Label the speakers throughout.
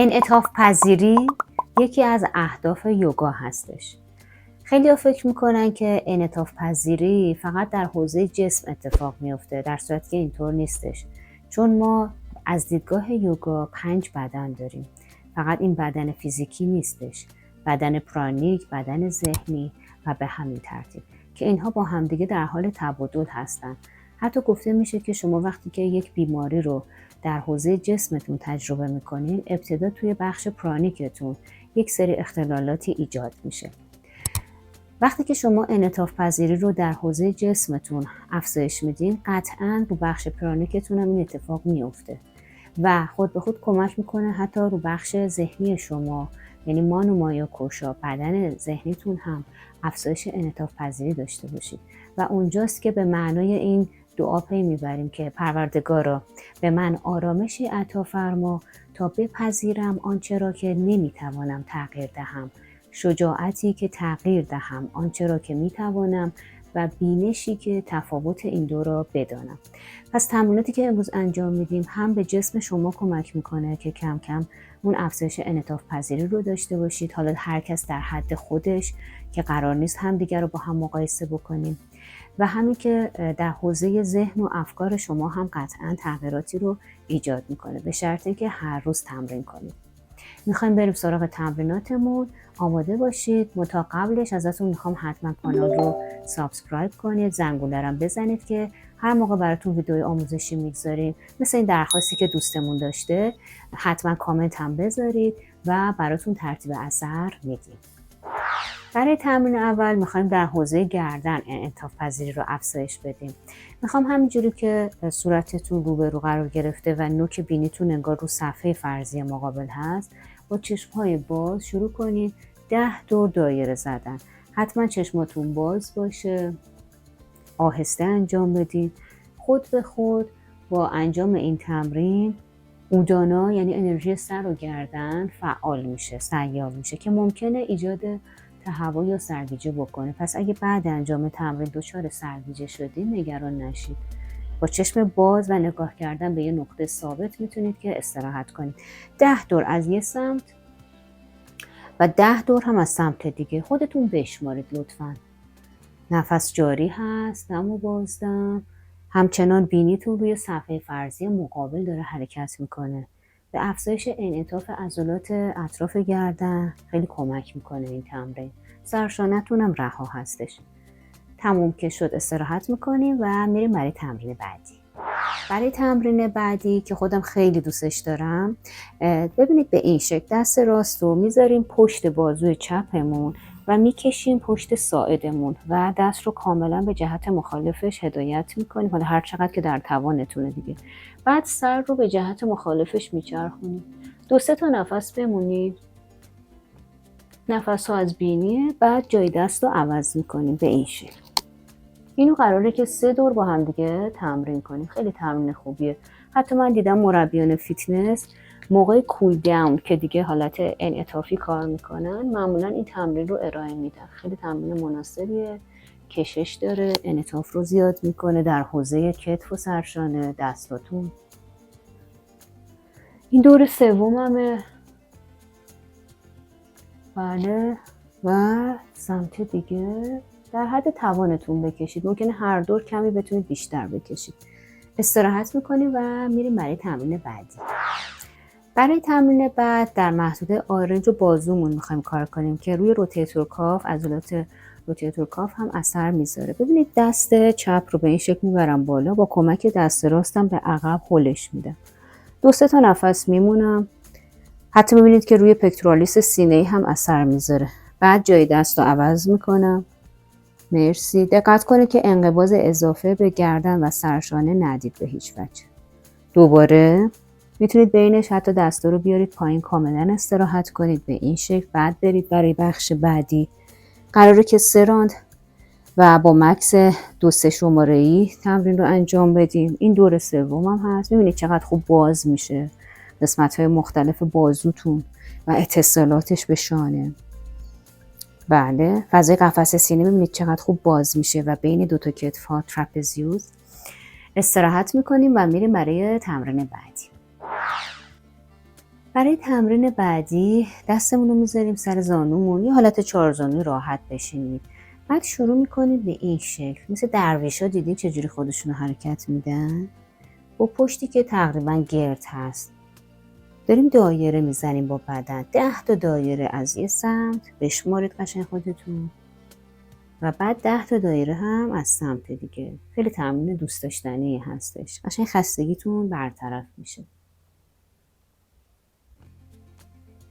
Speaker 1: انعطاف پذیری یکی از اهداف یوگا هستش. خیلی ها فکر میکنن که انعطاف پذیری فقط در حوزه جسم اتفاق میفته، در صورتی که اینطور نیستش. چون ما از دیدگاه یوگا 5 بدن داریم. فقط این بدن فیزیکی نیستش، بدن پرانیک، بدن ذهنی و به همین ترتیب که اینها با همدیگه در حال تبادل هستن. حتی گفته میشه که شما وقتی که یک بیماری رو در حوزه جسمتون تجربه میکنین، ابتدا توی بخش پرانیکتون یک سری اختلالاتی ایجاد میشه. وقتی که شما انعطاف پذیری رو در حوزه جسمتون افزایش میدین، قطعاً رو بخش پرانیکتون هم این اتفاق میفته و خود به خود کمک میکنه حتی رو بخش ذهنی شما، یعنی مانو مایا کوشا، بدن ذهنیتون هم افزایش انعطاف پذیری داشته باشید. و اونجاست که به معنای این دعا پی میبریم که پروردگارا به من آرامشی عطا فرما تا بپذیرم آنچه را که نمیتوانم تغییر دهم، شجاعتی که تغییر دهم آنچه را که میتوانم و بینشی که تفاوت این دو را بدانم. پس تمریناتی که امروز انجام میدیم هم به جسم شما کمک میکنه که کم کم اون افزایش انعطاف پذیری رو داشته باشید. حالا هر کس در حد خودش که قرار نیست هم دیگر رو با هم مقایسه بکنیم و همین که در حوزه ذهن و افکار شما هم قطعا تغییراتی رو ایجاد میکنه، به شرطی که هر روز تمرین کنید. میخوایم بریم سراغ تمریناتمون. آماده باشید. تا قبلش ازتون میخوام حتما کانال رو سابسکرایب کنید، زنگوله رو بزنید که هر موقع براتون ویدیوی آموزشی میگذاریم مثل این درخواستی که دوستمون داشته حتما کامنت هم بذارید و براتون ترتیب اثر میدیم. برای تمرین اول میخوایم در حوزه گردن انعطاف پذیری رو افزایش بدیم. میخوام همینجوری که صورتتون روبرو قرار گرفته و نوک بینیتون انگار رو صفحه فرضی مقابل هست، با چشمهای باز شروع کنید 10 دور دایره زدن. حتما چشماتون باز باشه، آهسته انجام بدید. خود به خود با انجام این تمرین اودانا یعنی انرژی سر و گردن فعال میشه، سیال میشه که ممکنه ایجاد تهوع یا سرگیجه بکنه. پس اگه بعد انجام تمرین دچار سرگیجه شدید نگران نشید. با چشم باز و نگاه کردن به یه نقطه ثابت میتونید که استراحت کنید. 10 دور از یه سمت و 10 دور هم از سمت دیگه. خودتون بشمارید لطفاً. نفس جاری هست، دم و بازدم. همچنان بینیتون روی صفحه فرضی مقابل داره حرکت میکنه. به افزایش انعطاف عضلات اطراف گردن خیلی کمک میکنه این تمرین. سرشانتون هم رها هستش. تموم که شد استراحت میکنیم و میریم برای تمرین بعدی. برای تمرین بعدی که خودم خیلی دوستش دارم، ببینید به این شکل دست راست رو میذاریم پشت بازوی چپمون و میکشیم پشت ساعدمون و دست رو کاملا به جهت مخالفش هدایت میکنیم، حالا هر چقدر که در توانتونه دیگه. بعد سر رو به جهت مخالفش میچرخونید. 2-3 تا نفس بمونید. نفس ها از بینیه. بعد جای دست رو عوض میکنیم به این شکل. اینو قراره که 3 دور با هم دیگه تمرین کنیم. خیلی تمرین خوبیه. حتی من دیدم مربیان فیتنس موقع کول داون که دیگه حالت انعطافی کار میکنن معمولا این تمرین رو ارائه میدن. خیلی تمرین مناسبیه، کشش داره، انعطاف رو زیاد میکنه در حوزه کتف و سرشانه دستاتون. این دور سوممه. بله. و سمت دیگه در حد توانتون بکشید. ممکنه هر دور کمی بتونید بیشتر بکشید. استراحت میکنیم و میریم برای تمرین بعدی. برای تمرین بعد در محدوده آرنج و بازومون میخوایم کار کنیم که روی روتیتور کاف، عضلات روتیتور کاف هم اثر میذاره. ببینید دست چپ رو به این شکل میبرم بالا، با کمک دست راستم به عقب هلش میدم. 2-3 تا نفس میمونم. حتی میبینید که روی پکترالیس سینه‌ای هم اثر میذاره. بعد جای دست رو عوض میکنم. مرسی. دقت کنید که انقباض اضافه به گردن و سرشانه ندید به هیچ وجه. دوباره میتونید بینش حتی دستا رو بیارید پایین، کاملا استراحت کنید به این شکل. بعد برید برای بخش بعدی. قراره که 3 راند و با مکس 2-3 شماره‌ای تمرین رو انجام بدیم. این دور سومم هست. میبینید چقدر خوب باز میشه قسمت‌های مختلف بازوتون و اتصالاتش به شانه. بله، فضای قفسه سینه میبینید چقدر خوب باز میشه و بین 2 تا کتف‌ها ترپزیوس. استراحت میکنیم و میریم برای تمرین بعدی. برای تمرین بعدی دستمون رو میذاریم سر زانومون، یه حالت 4 زانوی راحت بشینید. بعد شروع میکنید به این شکل، مثل درویشا دیدین چجوری خودشون رو حرکت میدن؟ با پشتی که تقریبا گرد هست. داریم دایره میزنیم با بدن، 10 تا دایره از یه سمت بشمارید قشنگ خودتون و بعد 10 تا دایره هم از سمت دیگه. خیلی تمرین دوست داشتنی هستش، قشنگ خستگیتون برطرف میشه.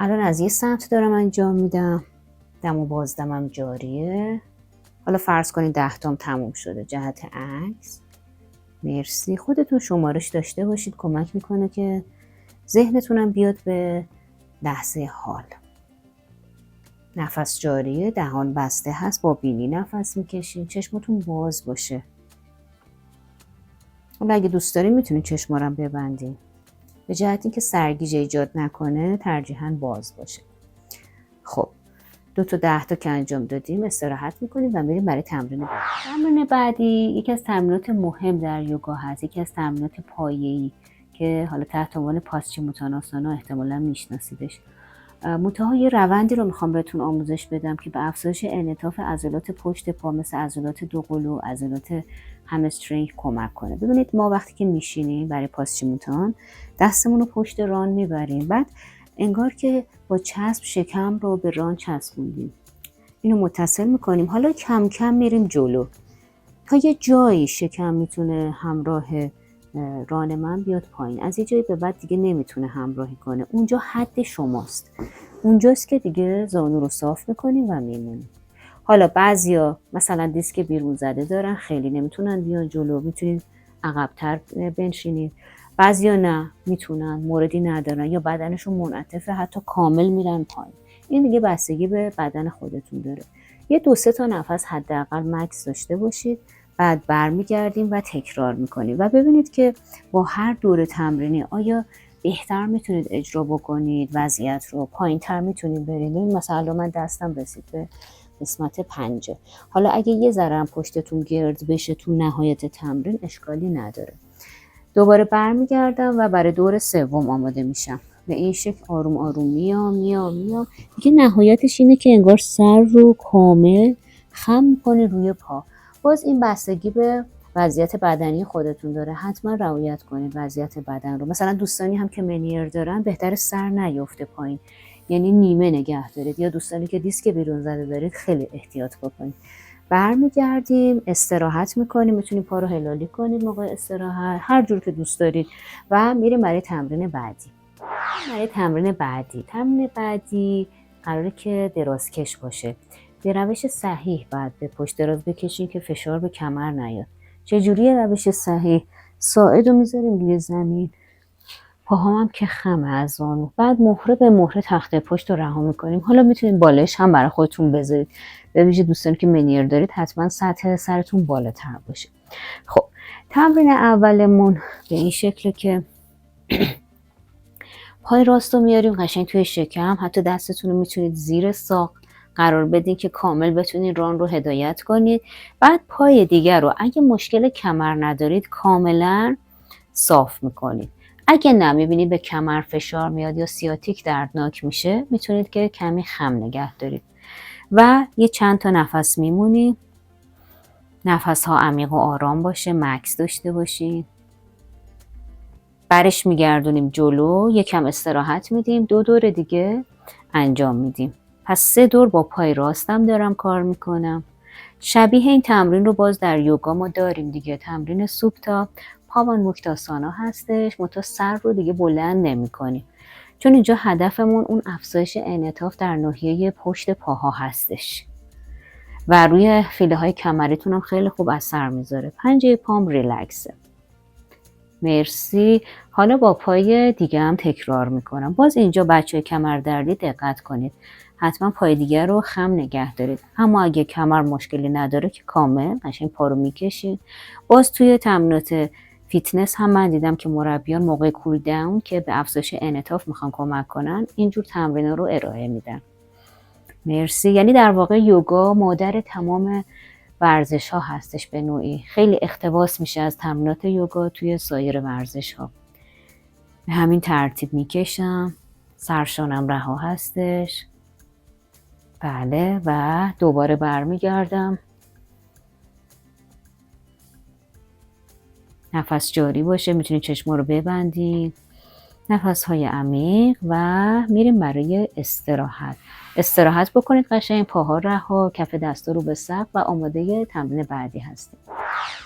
Speaker 1: الان از یه سمت دارم انجام میدم، دم و بازدمم جاریه. حالا فرض کنید 10 تام تموم شده جهت عکس. مرسی. خودتون شمارش داشته باشید، کمک میکنه که ذهنتونم بیاد به لحظه حال. نفس جاریه، دهان بسته هست، با بینی نفس میکشین، چشمتون باز باشه. حالا اگه دوست دارین میتونین چشمارم ببندین، به جهت اینکه سرگیجه ایجاد نکنه ترجیحاً باز باشه. خب 2 تا 10 تا که انجام دادیم استراحت میکنیم و میریم برای تمرین بعدی. تمرین بعدی یکی از تمرینات مهم در یوگا هست، یکی از تمرینات پایه‌ای که حالا تحت عنوان پاسچیموتاناسانا احتمالاً میشناسیدش. منتها یه روندی رو میخوام بهتون آموزش بدم که به افزایش انعطاف عضلات پشت پا مثل عضلات دوقلو، عضلات همسترینگ کمک کنه. ببینید ما وقتی که میشینیم برای پاسچیموتان دستمون رو پشت ران میبریم، بعد انگار که با چسب شکم رو به ران چسبوندیم، اینو متصل میکنیم. حالا کم کم میریم جلو تا یه جایی شکم میتونه همراه ران من بیاد پایین. از یه جایی به بعد دیگه نمیتونه همراهی کنه، اونجا حد شماست، اونجاست که دیگه زانو رو صاف میکنیم و میمونیم. حالا بعضیا مثلا دیسک بیرون زده دارن، خیلی نمیتونن بیان جلو، میتونید عقب‌تر بنشینید. بعضیا نه، میتونن، موردی ندارن یا بدنشون منعطفه حتی کامل میرن پایین. این دیگه بستگی به بدن خودتون داره. یه 2-3 تا نفس حداقل مکس داشته باشید، بعد برمیگردیم و تکرار میکنیم و ببینید که با هر دوره تمرینی آیا بهتر میتونید اجرا بکنید، وضعیت رو پایین تر میتونید برید. مثلا من دستم رسید به قسمت پنجه، حالا اگه یه ذره هم پشتتون گرد بشه تو نهایت تمرین اشکالی نداره. دوباره برمیگردم و برای دور سوم آماده میشم. به این شکل آروم آروم میام دیگه نهایتش اینه که انگار سر رو کامل خم میکنه روی پا. باز این بستگی به وضعیت بدنی خودتون داره، حتما رعایت کنید وضعیت بدن رو. مثلا دوستانی هم که منیر دارن بهتر سر نیفته پایین، یعنی نیمه نگه دارید، یا دوستانی که دیسک بیرون زده دارید خیلی احتیاط بکنید. برمیگردیم استراحت میکنیم، میتونید پا رو هلالی کنید موقع استراحت هر جور که دوست دارید و میریم برای تمرین بعدی. تمرین بعدی قراره که درازکش باشه. به روش صحیح بعد به پشت دراز بکشین که فشار به کمر نیاد. چجوری روش صحیح؟ ساعد رو میذاریم روی زمین، پاهام هم که خمه از زانو، بعد مهره به مهره تخت پشت رو رها میکنیم. حالا میتونید بالش هم برای خودتون بذارید، به ویژه دوستانی که منیر دارید حتما سطح سرتون بالاتر باشه. خب تمرین اولمون به این شکله که پای راست رو میاریم قشنگ توی شکم، حتی دستتون رو میتونید زیر ساق قرار بدین که کامل بتونید ران رو هدایت کنید. بعد پای دیگر رو اگه مشکل کمر ندارید کاملا صاف میکنید. اگه نه میبینید به کمر فشار میاد یا سیاتیک دردناک میشه، میتونید که کمی خم نگه دارید و یه چند تا نفس میمونید. نفس ها عمیق و آرام باشه، مکس داشته باشید. برش میگردونیم جلو، یکم استراحت میدیم، 2 دور دیگه انجام میدیم. پس 3 دور با پای راستم دارم کار میکنم. شبیه این تمرین رو باز در یوگا ما داریم دیگه، تمرین سوپتا پاون موکتاسانا هستش، منتها سر رو دیگه بلند نمی کنیم چون اینجا هدفمون اون افزایش انعطاف در ناحیه پشت پاها هستش و روی فیله های کمریتون هم خیلی خوب اثر میذاره. پنجه پام ریلکسه. مرسی. حالا با پای دیگه هم تکرار میکنم. باز اینجا بچه کمر دردی دقت کنید، حتما پای دیگه رو خم نگه دارید، اما اگه کمر مشکلی نداره که کامل قشنگ پا رو میکشید. باز توی تمرینات فیتنس هم من دیدم که مربیان موقع کول داون که به افزایش انعطاف میخوان کمک کنن اینجور تمرین رو ارائه میدن. مرسی. یعنی در واقع یوگا مادر تمام ورزش ها هستش، به نوعی خیلی اقتباس میشه از تمرینات یوگا توی سایر ورزش ها. به همین ترتیب میکشم سرشانم رها هستش. بله و دوباره برمیگردم. نفس جاری باشه، میتونید چشما رو ببندید. نفس های عمیق و میریم برای استراحت بکنید. قشنگ پاها رها، کف دستا رو به سقف و آماده تمرین بعدی هستید.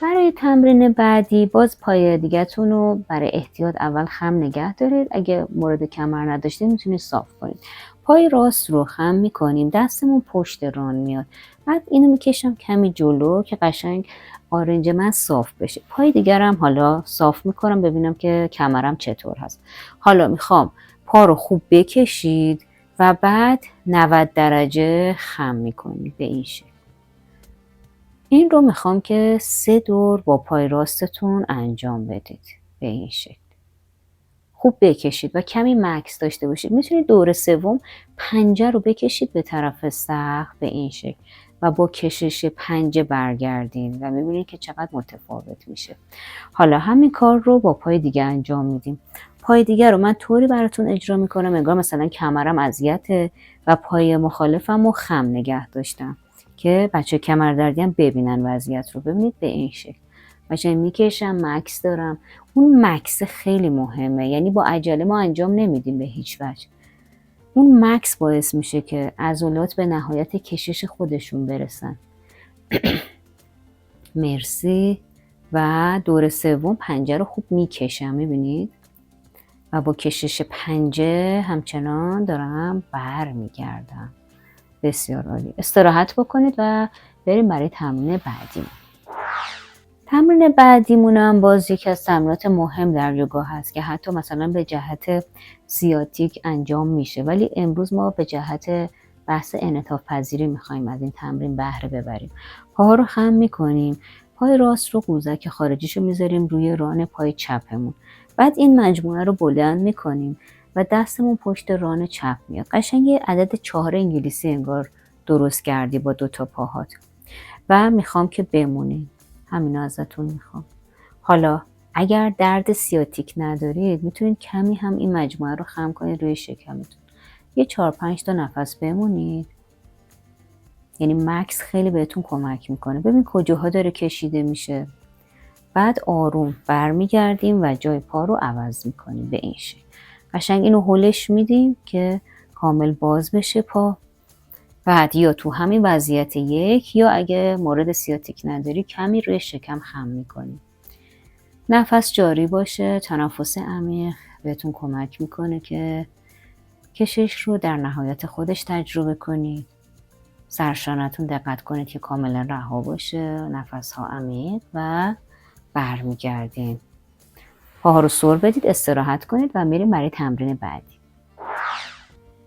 Speaker 1: برای تمرین بعدی باز پای دیگه‌تون رو برای احتیاط اول خم نگه دارید. اگه مورد کمر نداشتید میتونید صاف کنید. پای راست رو خم میکنیم، دستمون پشت ران میاد. بعد اینو میکشم کمی جلو که قشنگ آرنج من صاف بشه. پای دیگرم حالا صاف میکنم ببینم که کمرم چطور هست. حالا میخوام پا رو خوب بکشید و بعد 90 درجه خم میکنید به این شکل. این رو میخوام که 3 دور با پای راستتون انجام بدید به این شکل. خوب بکشید و کمی مکس داشته باشید. میتونید دور سوم پنجه رو بکشید به طرف سقف به این شکل و با کشش پنجه برگردین و میبینید که چقدر متفاوت میشه. حالا همین کار رو با پای دیگه انجام میدیم. پای دیگه رو من طوری براتون اجرا میکنم انگار مثلا کمرم اذیته و پای مخالفم رو خم نگه داشتم که بچه کمردردی هم ببینن وضعیت رو. ببینید به این شکل قشنگ میکشم، مکس دارم. اون مکس خیلی مهمه، یعنی با عجله ما انجام نمیدیم به هیچ وجه. اون مکس باعث میشه که عضلات به نهایت کشش خودشون برسن. مرسی. و دور سوم پنجه رو خوب میکشم میبینید و با کشش پنجه همچنان دارم بر میگردم. بسیار عالی. استراحت بکنید و بریم برای تمرین بعدی. تمرین بعدیمون هم باز یکی از تمرینات مهم در یوگا هست که حتی مثلا به جهت سیاتیک انجام میشه، ولی امروز ما به جهت بحث انعطاف پذیری میخوایم از این تمرین بهره ببریم. پاها رو خم میکنیم، پای راست رو قوزک خارجیشو میذاریم روی ران پای چپمون. بعد این مجموعه رو بلند میکنیم و دستمون پشت ران چپ میاد. قشنگ یه عدد 4 انگلیسی انگار درست کردی با 2 تا پاهات و میخوام که بمونید. همینا ازتون میخوام. حالا اگر درد سیاتیک ندارید میتونید کمی هم این مجموعه رو خم کنید روی شکمتون. یه 4-5 تا نفس بمونید. یعنی مکس خیلی بهتون کمک میکنه. ببین کجاها داره کشیده میشه. بعد آروم برمیگردیم و جای پا رو عوض میکنیم به این شکل. قشنگ اینو هلش میدیم که کامل باز بشه پا. بعد یا تو همین وضعیت یک یا اگه مورد سیاتیک نداری کمی روی شکم خم میکنی. نفس جاری باشه، تنفس عمیق بهتون کمک میکنه که کشش رو در نهایت خودش تجربه کنید. سرشانتون دقت کنید که کاملا رها باشه، نفس ها عمیق و برمیگردین. پاها رو سر بدید، استراحت کنید و میریم برای تمرین بعدی.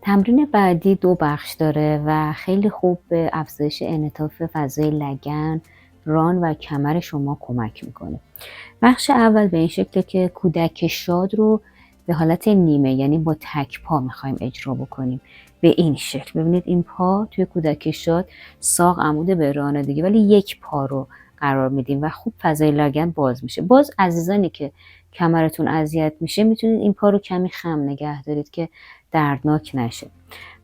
Speaker 1: تمرین بعدی 2 بخش داره و خیلی خوب به افزایش انعطاف فضای لگن، ران و کمر شما کمک میکنه. بخش اول به این شکله که کودک شاد رو به حالت نیمه، یعنی با تک پا میخوایم اجرا بکنیم به این شکل. ببینید این پا توی کودک شاد ساق عمود به رانه دیگه، ولی یک پا رو قرار میدیم و خوب فضای لگن باز میشه. باز عزیزانی که کمرتون اذیت میشه میتونید این پا رو کمی خم نگه دارید که دردناک نشه.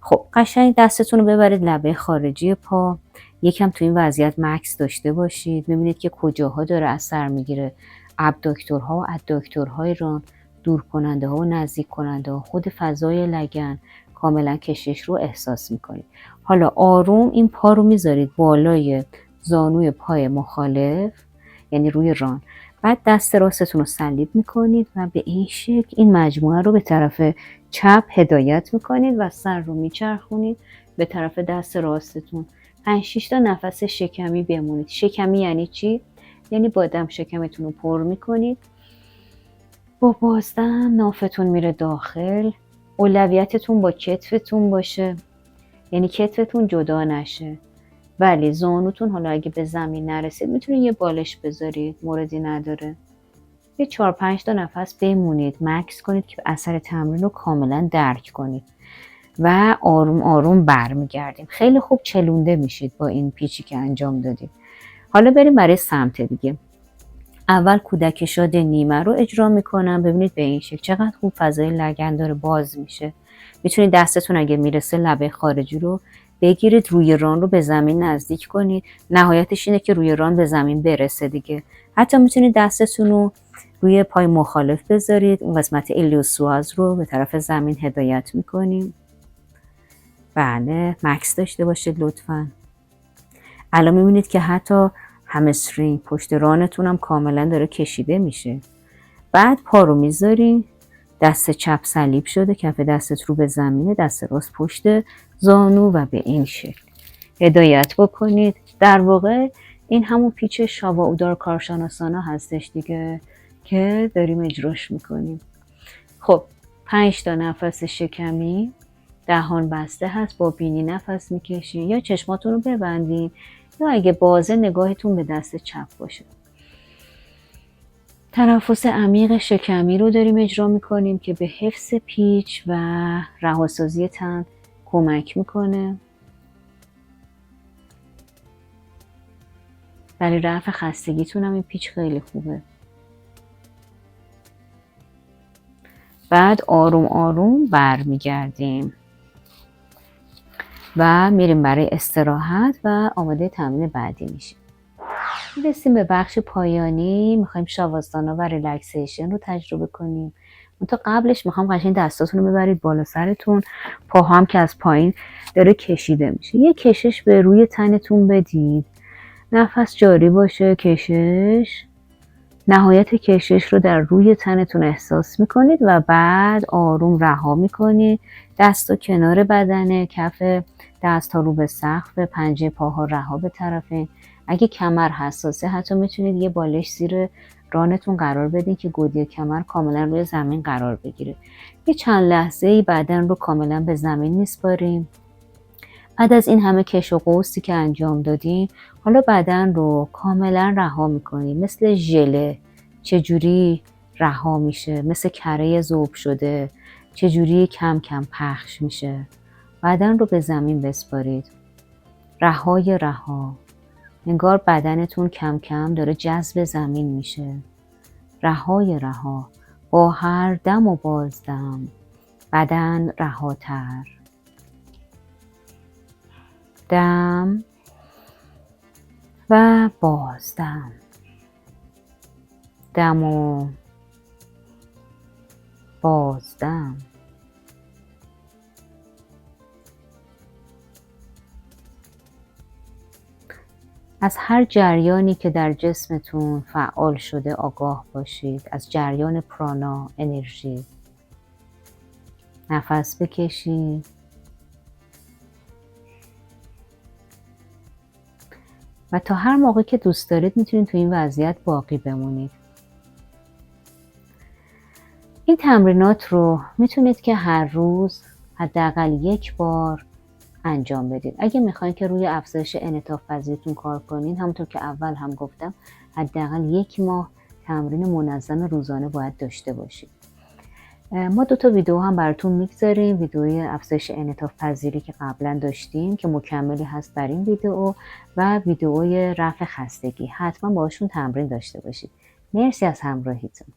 Speaker 1: خب قشنگ دستتون رو ببرید لبه خارجی پا، یکم تو این وضعیت مکس داشته باشید. ببینید که کجاها داره اثر میگیره. ابداکتورها و اداکتورهای ران، دور کننده ها و نزدیک کننده ها، خود فضای لگن کاملا کشش رو احساس میکنید. حالا آروم این پا رو میذارید بالای زانوی پای مخالف، یعنی روی ران. بعد دست راستتون رو صلیب میکنید و به این شکل این مجموعه رو به طرف چپ هدایت میکنید و سر رو میچرخونید به طرف دست راستتون. 5-6 تا نفس شکمی بمونید. شکمی یعنی چی؟ یعنی با دم شکمتون رو پر میکنید، با بازدم نافتون میره داخل. اولویتتون با کتفتون باشه، یعنی کتفتون جدا نشه. ولی زانوتون حالا اگه به زمین نرسید میتونید یه بالش بذارید، موردی نداره. یه 4-5 تا نفس بمونید، مکس کنید که اثر تمرین رو کاملا درک کنید و آروم آروم برمیگردیم. خیلی خوب چلونده میشید با این پیچی که انجام دادید. حالا بریم برای سمت دیگه. اول کودک شاد نیمه رو اجرا میکنم. ببینید به این شکل چقدر خوب فضای لگن داره باز میشه. میتونید دستتون اگه میرسه لبه خارجی رو بگیرید، روی ران رو به زمین نزدیک کنید. نهایتش اینه که روی ران به زمین برسه دیگه. حتی میتونید دستتون رو روی پای مخالف بذارید. اون قسمت الیوسواز رو به طرف زمین هدایت میکنیم. بله، مکس داشته باشید لطفاً. الان میبینید که حتی همسترینگ پشت رانتون هم کاملا داره کشیده میشه. بعد پا رو میذارین، دست چپ صلیب شده، کف دستت رو به زمینه، دست راست پشت زانو و به این شکل هدایت بکنید. در واقع این همون پیچ شاوا اودار کارشاناسانا هستش دیگه که داریم اجراش میکنیم. خب 5 تا نفس شکمی، دهان بسته هست، با بینی نفس میکشین یا چشماتون رو ببندین یا اگه بازه نگاهتون به دست چپ باشه. تنفس عمیق شکمی رو داریم اجرا میکنیم که به حفظ پیچ و رهاسازی تن کمک میکنه. برای رفع خستگیتون هم این پیچ خیلی خوبه. بعد آروم آروم برمیگردیم و میریم برای استراحت و آماده تمرین بعدی میشیم. میرسیم به بخش پایانی. میخوایم شاواسانا و ریلکسیشن رو تجربه کنیم. تا قبلش میخوام قشنگ دستاتون رو ببرید بالا سرتون، پاها هم که از پایین داره کشیده میشه. یه کشش به روی تنتون بدید، نفس جاری باشه. کشش، نهایت کشش رو در روی تنتون احساس میکنید و بعد آروم رها میکنید. دست و کنار بدنه، کف دست ها رو به سقف، پنجه پاها رها به طرفین. اگه کمر حساسه حتی میتونید یه بالش زیر رانتون قرار بدین که گودی کمر کاملا روی زمین قرار بگیره. یه چند لحظه ای بدن رو کاملا به زمین میسپاریم. بعد از این همه کش و قوسی که انجام دادیم، حالا بدن رو کاملا رها میکنیم. مثل ژله چجوری رها میشه، مثل کره ذوب شده چجوری کم کم پخش میشه. بدن رو به زمین بسپارید، رهای رها. انگار بدنتون کم کم داره جذب زمین میشه. رهای رها. با هر دم و بازدم بدن رهاتر. دم و بازدم، دم و بازدم. از هر جریانی که در جسمتون فعال شده آگاه باشید. از جریان پرانا، انرژی. نفس بکشید و تا هر موقع که دوست دارید میتونید تو این وضعیت باقی بمونید. این تمرینات رو میتونید که هر روز حداقل 1 بار انجام بدید. اگه میخواین که روی افزایش انعطاف پذیریتون کار کنین، همونطور که اول هم گفتم حداقل 1 ماه تمرین منظم روزانه باید داشته باشید. ما 2 تا ویدیو هم براتون میگذاریم. ویدیوی افزایش انعطاف پذیری که قبلا داشتیم که مکملی هست بر این ویدیو و ویدیوی رفع خستگی. حتما باشون تمرین داشته باشید. مرسی از همراهیتون.